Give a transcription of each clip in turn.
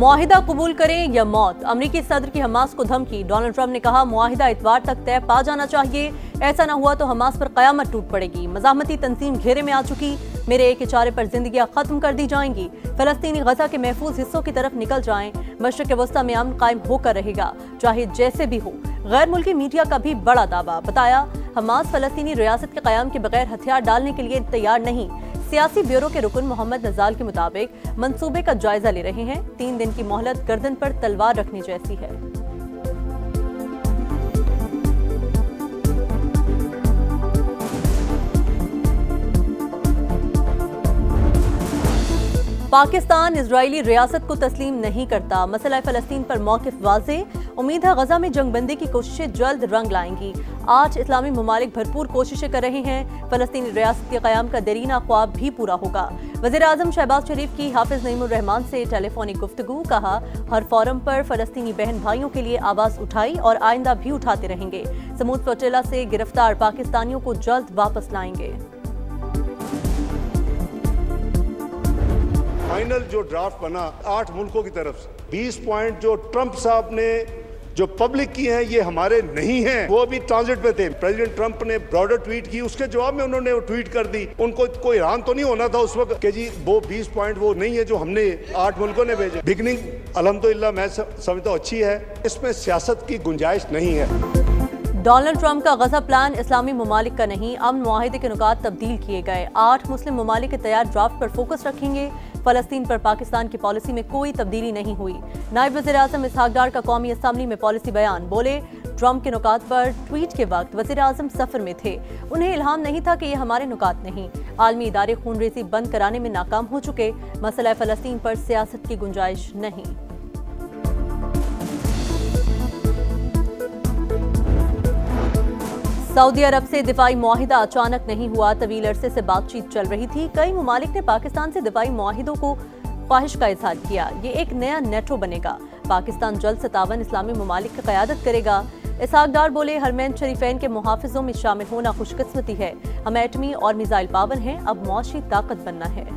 मुआहिदा कबूल करें या मौत, अमरीकी सदर की हमास को धमकी। डोनाल्ड ट्रंप ने कहा मुआहिदा इतवार तक तय पा जाना चाहिए, ऐसा न हुआ तो हमास पर कयामत टूट पड़ेगी। मज़ाहमती तंजीम घेरे में आ चुकी, मेरे एक इशारे पर जिंदगियां खत्म कर दी जाएंगी। फलस्तीनी गजा के महफूज हिस्सों की तरफ निकल जाएं, मशरिक़ वस्ता में अमन कायम होकर रहेगा, चाहे जैसे भी हो। गैर मुल्की मीडिया का भी बड़ा दावा, बताया हमास फलस्तीनी रियासत के क़याम के बगैर हथियार डालने के लिए तैयार नहीं। सियासी ब्यूरो के रुकन मोहम्मद नजाल के मुताबिक मंसूबे का जायजा ले रहे हैं। 3 दिन की मोहलत गर्दन पर तलवार रखने जैसी है। पाकिस्तान इजरायली रियासत को तस्लीम नहीं करता, मसला फ़लस्तीन पर मौक़िफ़ वाज़े। उम्मीद है गजा में जंगबंदी की कोशिशें जल्द रंग लाएंगी। 8 इस्लामी ममालिक भरपूर कोशिशें कर रहे हैं, फ़लस्तीनी रियासत के क़याम का देरीना ख्वाब भी पूरा होगा। वज़ीर आज़म शहबाज शरीफ की हाफिज़ नईमुर रहमान से टेलीफोनिक गुफ्तगू, कहा हर फोरम पर फ़लस्तीनी बहन भाइयों के लिए आवाज़ उठाई और आइंदा भी उठाते रहेंगे। समूद फ्लोटिला से गिरफ्तार पाकिस्तानियों को जल्द वापस लाएंगे। फाइनल जो ड्राफ्ट बना 8 मुल्कों की तरफ से 20 पॉइंट जो ट्रंप साहब ने जो पब्लिक की हैं ये हमारे नहीं हैं, वो भी ट्रांजिट पे थे। प्रेसिडेंट ट्रंप ने ब्रॉडर ट्वीट की, उसके जवाब में उन्होंने वो ट्वीट कर दी। उनको कोई हैरान तो नहीं होना था उस वक्त कि जी वो 20 पॉइंट वो नहीं है जो हमने 8 मुल्कों ने भेजे। बिगनिंग अल्हम्दुलिल्लाह मैं समझता हूँ अच्छी है, इसमें सियासत की गुंजाइश नहीं है। डोनाल्ड ट्रंप का गजा प्लान इस्लामी ममालिक का नहीं, अमन मुआहिदे के नुकात तब्दील किए गए। 8 मुस्लिम ममालिक के तैयार ड्राफ्ट पर फोकस रखेंगे। फलस्तीन पर पाकिस्तान की पॉलिसी में कोई तब्दीली नहीं हुई। नायब वज़ीर आज़म इसहाक डार का कौमी असम्बली में पॉलिसी बयान, बोले ट्रंप के नुकात पर ट्वीट के वक्त वज़ीर आज़म सफ़र में थे, उन्हें इल्हाम नहीं था कि ये हमारे नुकात नहीं। आलमी इदारे खूनरेज़ी बंद कराने में नाकाम हो चुके, मसला फ़लस्तीन पर सियासत की गुंजाइश नहीं। सऊदी अरब से दिफाई मुआहिदा अचानक नहीं हुआ, तवील अरसे से बातचीत चल रही थी। कई ममालिक ने पाकिस्तान से दिफाई मुआहिदों को ख्वाहिश का इजहार किया। ये एक नया नेटो बनेगा, पाकिस्तान जल्द 57 इस्लामी ममालिक की क़यादत करेगा। इसहाक डार बोले हरमैन शरीफैन के मुहाफिजों में शामिल होना खुशकिस्मती है, हम एटमी और मिसाइल पावर हैं, अब मुआशी ताकत बनना है।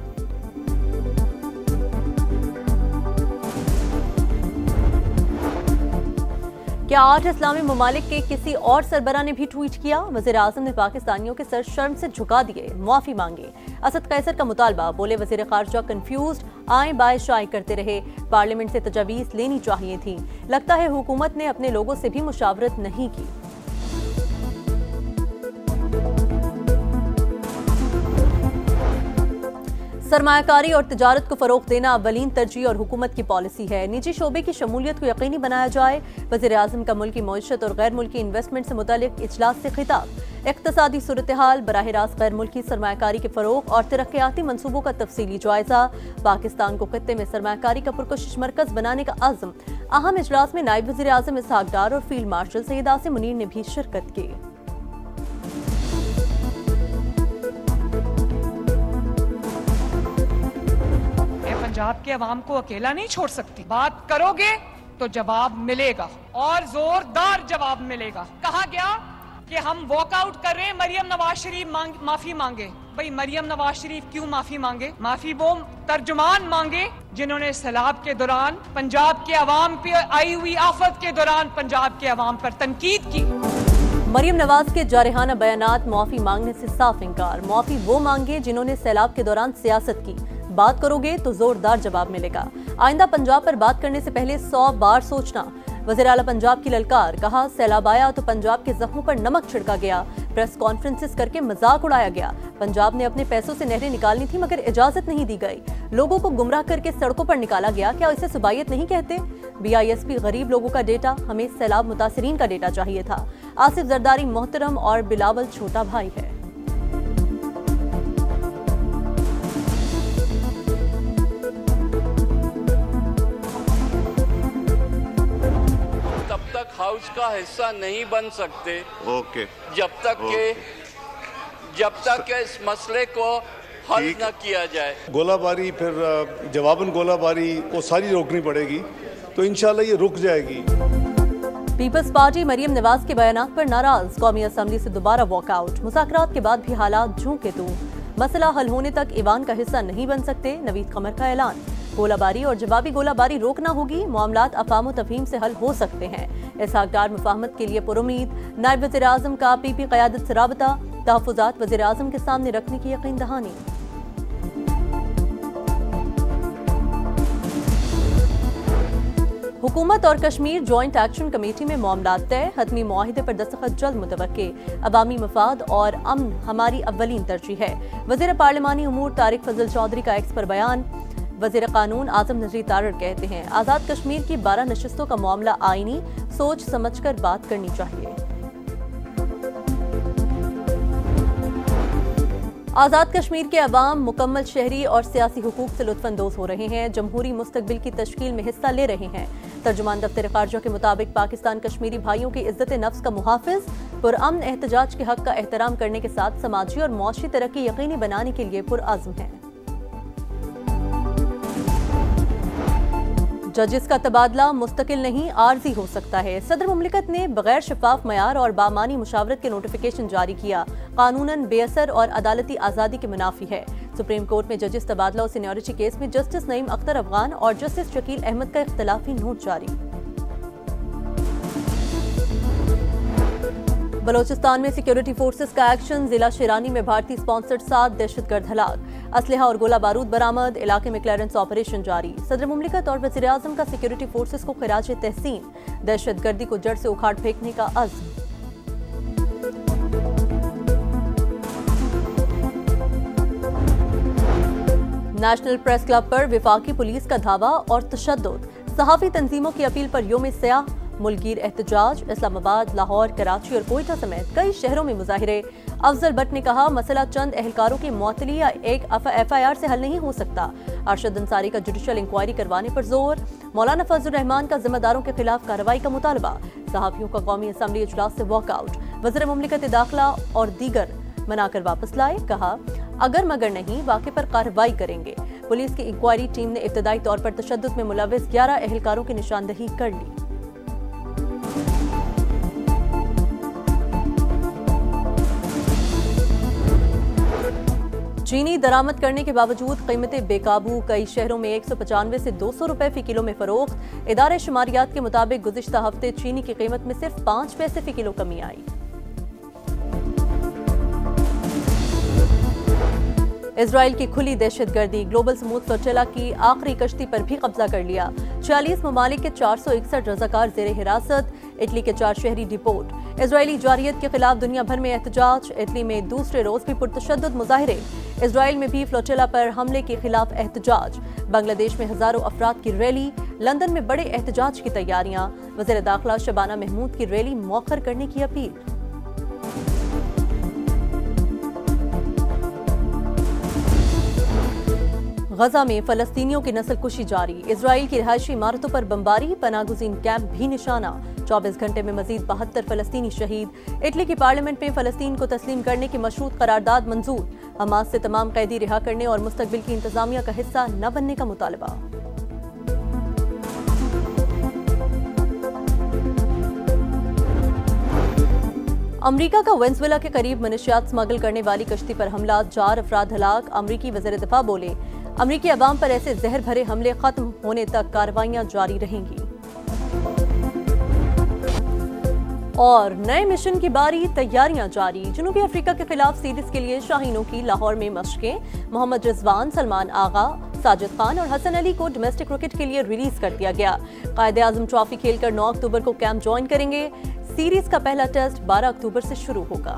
क्या 8 इस्लामी ममालिक के किसी और सरबरा ने भी ट्वीट किया? वज़ीर आज़म ने पाकिस्तानियों के सर शर्म से झुका दिए, मुआफ़ी मांगे। असद कैसर का मुतालबा, बोले वज़ीर ख़ारजा कंफ्यूज्ड, आए बाएं शाएं करते रहे, पार्लियामेंट से तजावीज़ लेनी चाहिए थी, लगता है हुकूमत ने अपने लोगों से भी मुशावरत नहीं की। सरमायाकारी और तिजारत को फरोग़ देना अव्वलीन तरजीह और हुकूमत की पॉलिसी है। निजी शोबे की शमूलियत को यकीनी बनाया जाए। वज़ीर आज़म का मुल्की मईशत और गैर मुल्की इन्वेस्टमेंट से मुतालिक इजलास से खिताब। इक़्तिसादी सूरत हाल, बराह रास्त गैर मुल्की सरमायाकारी के फ़रोग़ और तरक्याती मंसूबों का तफसीली जायज़ा। पाकिस्तान को खित्ते में सरमायाकारी का पुरकशिश मरकज़ बनाने का अज़्म। अहम इजलास में नायब वज़ीर आज़म इसहाक डार और फील्ड मार्शल सैयद आसिम मुनीर ने भी शिरकत की। पंजाब के अवाम को अकेला नहीं छोड़ सकती, बात करोगे तो जवाब मिलेगा और जोरदार जवाब मिलेगा। कहा गया कि हम वॉकआउट कर रहे हैं, मरियम नवाज शरीफ माफी मांगे। भाई मरियम नवाज शरीफ क्यों माफी मांगे? माफी वो तर्जुमान मांगे जिन्होंने सैलाब के दौरान पंजाब के अवाम पे आई हुई आफत के दौरान पंजाब के अवाम पर तनकीद की। मरियम नवाज के जारहाना बयानात, मुआफ़ी मांगने से साफ इनकार। मुआफ़ी वो मांगे जिन्होंने सैलाब के दौरान सियासत की, बात करोगे तो जोरदार जवाब मिलेगा। आइंदा पंजाब पर बात करने से पहले 100 बार सोचना। वज़ीर आला पंजाब की ललकार, कहा सैलाब आया तो पंजाब के जख्मों पर नमक छिड़का गया, प्रेस कॉन्फ्रेंसेस करके मजाक उड़ाया गया। पंजाब ने अपने पैसों से नहरें निकालनी थी मगर इजाजत नहीं दी गई, लोगों को गुमराह करके सड़कों पर निकाला गया। क्या इसे सुबाइयत नहीं कहते? BISP गरीब लोगों का डेटा, हमें सैलाब मुतासिरीन का डेटा चाहिए था। आसिफ जरदारी मोहतरम और बिलावल छोटा भाई है। हाउस का हिस्सा नहीं बन सकते ओके जब तक के इस मसले को हल न किया जाए। गोलाबारी फिर जवाबन गोलाबारी वो सारी रोकनी पड़ेगी, तो इंशाल्लाह ये रुक जाएगी। पीपल्स पार्टी मरियम नवाज के बयानात पर नाराज, कौमी असम्बली से दोबारा वॉकआउट। मुज़ाकरात के बाद भी हालात जूं के तूं, मसला हल होने तक ईवान का हिस्सा नहीं बन सकते, नवीद कमर का ऐलान। گولہ باری اور جوابی گولہ باری روکنا ہوگی، معاملات افہام و تفہیم سے حل ہو سکتے ہیں۔ اسحاق ڈار مفاہمت کے لیے پرامید، نائب وزیر اعظم کا پی پی قیادت سے رابطہ، تحفظات وزیر اعظم کے سامنے رکھنے کی یقین دہانی۔ حکومت اور کشمیر جوائنٹ ایکشن کمیٹی میں معاملات طے، حتمی معاہدے پر دستخط جلد متوقع، عوامی مفاد اور امن ہماری اولین ترجیح ہے۔ وزیر پارلیمانی امور طارق فضل چودھری کا ایکس پر بیان۔ وزیر قانون اعظم نذیر تارڑ کہتے ہیں آزاد کشمیر کی 12 نشستوں کا معاملہ آئینی، سوچ سمجھ کر بات کرنی چاہیے۔ آزاد کشمیر کے عوام مکمل شہری اور سیاسی حقوق سے لطف اندوز ہو رہے ہیں، جمہوری مستقبل کی تشکیل میں حصہ لے رہے ہیں۔ ترجمان دفتر خارجہ کے مطابق پاکستان کشمیری بھائیوں کی عزت نفس کا محافظ، پرامن احتجاج کے حق کا احترام کرنے کے ساتھ سماجی اور معاشی ترقی یقینی بنانے کے لیے پرعزم ہے۔ ججز کا تبادلہ مستقل نہیں، عارضی ہو سکتا ہے۔ صدر مملکت نے بغیر شفاف معیار اور بامعنی مشاورت کے نوٹیفیکیشن جاری کیا، قانوناً بے اثر اور عدالتی آزادی کے منافی ہے۔ سپریم کورٹ میں ججز تبادلہ و سینیورٹی کیس میں جسٹس نعیم اختر افغان اور جسٹس شکیل احمد کا اختلافی نوٹ جاری۔ بلوچستان میں سیکیورٹی فورسز کا ایکشن، ضلع شیرانی میں بھارتی اسپانسرڈ 7 دہشت گرد ہلاک، اسلحہ اور گولہ بارود برآمد، علاقے میں کلیئرنس آپریشن جاری۔ صدر مملکت اور وزیر اعظم کا سیکیورٹی فورسز کو خراج تحسین، دہشت گردی کو جڑ سے اکھاڑ پھینکنے کا عزم۔ نیشنل پریس کلب پر وفاقی پولیس کا دھاوا اور تشدد، صحافی تنظیموں کی اپیل پر یوم سیاہ، ملکگیر احتجاج، اسلام آباد، لاہور، کراچی اور کوئٹہ سمیت کئی شہروں میں مظاہرے۔ افضل بٹ نے کہا مسئلہ چند اہلکاروں کی معطلی یا ایک ایف آئی آر سے حل نہیں ہو سکتا۔ ارشد انصاری کا جوڈیشل انکوائری کروانے پر زور۔ مولانا فضل الرحمان کا ذمہ داروں کے خلاف کارروائی کا مطالبہ۔ صحافیوں کا قومی اسمبلی اجلاس سے واک آؤٹ، وزیر مملکت داخلہ اور دیگر منا کر واپس لائے، کہا اگر مگر نہیں واقعے پر کارروائی کریں گے۔ پولیس کی انکوائری ٹیم نے ابتدائی طور پر تشدد میں ملوث 11 اہلکاروں کی نشاندہی کر لی۔ چینی درآمد کرنے کے باوجود قیمتیں بے قابو، کئی شہروں میں 195 سے 200 روپے فی کلو میں فروخت۔ ادارے شماریات کے مطابق گزشتہ ہفتے چینی کی قیمت میں صرف 5 پیسے فی کلو کمی آئی۔ اسرائیل کی کھلی دہشت گردی، گلوبل سموتھ فلوٹیلا کی آخری کشتی پر بھی قبضہ کر لیا۔ 46 ممالک کے 461 رضاکار زیر حراست، اٹلی کے 4 شہری ڈپورٹ۔ اسرائیلی جارحیت کے خلاف دنیا بھر میں احتجاج، اٹلی میں دوسرے روز بھی پرتشدد مظاہرے۔ اسرائیل میں بھی فلوٹیلا پر حملے کے خلاف احتجاج، بنگلہ دیش میں ہزاروں افراد کی ریلی، لندن میں بڑے احتجاج کی تیاریاں، وزیر داخلہ شبانہ محمود کی ریلی مؤخر کرنے کی اپیل۔ غزہ میں فلسطینیوں کی نسل کشی جاری، اسرائیل کی رہائشی عمارتوں پر بمباری، پناہ گزین کیمپ بھی نشانہ، 24 گھنٹے میں مزید 72 فلسطینی شہید۔ اٹلی کی پارلیمنٹ میں فلسطین کو تسلیم کرنے کی مشروط قرارداد منظور، حماس سے تمام قیدی رہا کرنے اور مستقبل کی انتظامیہ کا حصہ نہ بننے کا مطالبہ۔ امریکہ کا وینزویلا کے قریب منشیات اسمگل کرنے والی کشتی پر حملہ، 4 افراد ہلاک۔ امریکی وزیر دفاع بولے امریکی عوام پر ایسے زہر بھرے حملے ختم ہونے تک کارروائیاں جاری رہیں گی۔ اور نئے مشن کی باری، تیاریاں جاری، جنوبی افریقہ کے خلاف سیریز کے لیے شاہینوں کی لاہور میں مشقیں۔ محمد رضوان، سلمان آغا، ساجد خان اور حسن علی کو ڈومیسٹک کرکٹ کے لیے ریلیز کر دیا گیا۔ قائد اعظم ٹرافی کھیل کر 9 اکتوبر کو کیمپ جوائن کریں گے۔ سیریز کا پہلا ٹیسٹ 12 اکتوبر سے شروع ہوگا۔